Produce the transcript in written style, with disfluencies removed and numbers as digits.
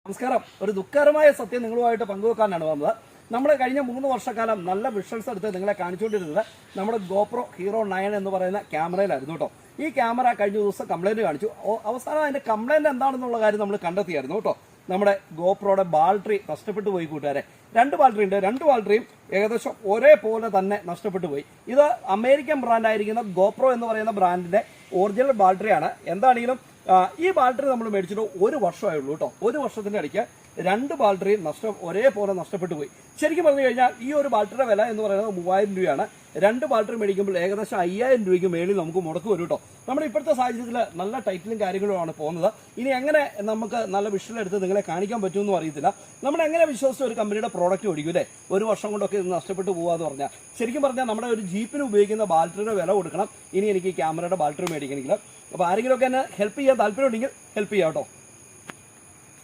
നമസ്കാരം. ഒരു ദുഃഖകരമായ സത്യം നിങ്ങളുമായിട്ട് പങ്കുവെക്കാനാണ് വന്നത്. നമ്മൾ കഴിഞ്ഞ 3 വർഷക്കാലം നല്ല വിഷ്വൽസ് എടുത്ത് നിങ്ങളെ കാണിച്ചുകൊണ്ടിരുന്നത് നമ്മുടെ ഗോപ്രോ ഹീറോ 9 എന്ന് പറയുന്ന ക്യാമറയിലായിരുന്നു കേട്ടോ. ഈ ക്യാമറ കഴിഞ്ഞ ദിവസം കംപ്ലൈൻറ്റ് കാണിച്ചു. അവസാനം അതിൻ്റെ കംപ്ലൈൻറ്റ് എന്താണെന്നുള്ള കാര്യം നമ്മൾ കണ്ടെത്തിയായിരുന്നു കേട്ടോ. നമ്മുടെ ഗോപ്രോയുടെ ബാറ്ററി നഷ്ടപ്പെട്ടു പോയി കൂട്ടുകാരെ. 2 ബാറ്ററി ഉണ്ട്. 2 ബാറ്ററിയും ഏകദേശം ഒരേപോലെ തന്നെ നഷ്ടപ്പെട്ടു പോയി. ഇത് അമേരിക്കൻ ബ്രാൻഡായിരിക്കുന്ന ഗോപ്രോ എന്ന് പറയുന്ന ബ്രാൻഡിൻ്റെ ഒറിജിനൽ ബാറ്ററിയാണ്. എന്താണെങ്കിലും ഈ ബാറ്ററി നമ്മൾ മേടിച്ചിട്ട് 1 വർഷമായുള്ളൂ കേട്ടോ. 1 വർഷത്തിൻ്റെ ഇടയ്ക്ക് 2 ബാറ്ററിയും ഒരേപോലെ നഷ്ടപ്പെട്ടു പോയി. ശരിക്കും പറഞ്ഞു കഴിഞ്ഞാൽ ഈ ഒരു ബാറ്ററിയുടെ വില എന്ന് പറയുന്നത് 3000 രൂപയാണ്. 2 ബാറ്ററി മേടിക്കുമ്പോൾ ഏകദേശം 5000 രൂപയ്ക്ക് മേളിൽ നമുക്ക് മുടക്ക് വരും കേട്ടോ. നമ്മുടെ ഇപ്പോഴത്തെ സാഹചര്യത്തിൽ നല്ല ടൈറ്റിലും കാര്യങ്ങളുമാണ് പോകുന്നത്. ഇനി എങ്ങനെ നമുക്ക് നല്ല വിഷ്വൽ എടുത്ത് നിങ്ങളെ കാണിക്കാൻ പറ്റുമെന്നും അറിയത്തില്ല. നമ്മൾ എങ്ങനെ വിശ്വസിച്ച് ഒരു കമ്പനിയുടെ പ്രോഡക്റ്റ് മേടിക്കും അല്ലേ? 1 വർഷം കൊണ്ടൊക്കെ ഇത് നഷ്ടപ്പെട്ടു പോകാന്ന് പറഞ്ഞാൽ ശരിക്കും പറഞ്ഞാൽ നമ്മുടെ ഒരു ജീപ്പിന് ഉപയോഗിക്കുന്ന ബാറ്ററിയുടെ വില കൊടുക്കണം ഇനി എനിക്ക് ഈ ക്യാമറയുടെ ബാറ്ററി മേടിക്കണമെങ്കിൽ. അപ്പോൾ ആരെങ്കിലുമൊക്കെ എന്നെ ഹെൽപ്പ് ചെയ്യാൻ താല്പര്യമുണ്ടെങ്കിൽ ഹെൽപ്പ് ചെയ്യാം കേട്ടോ.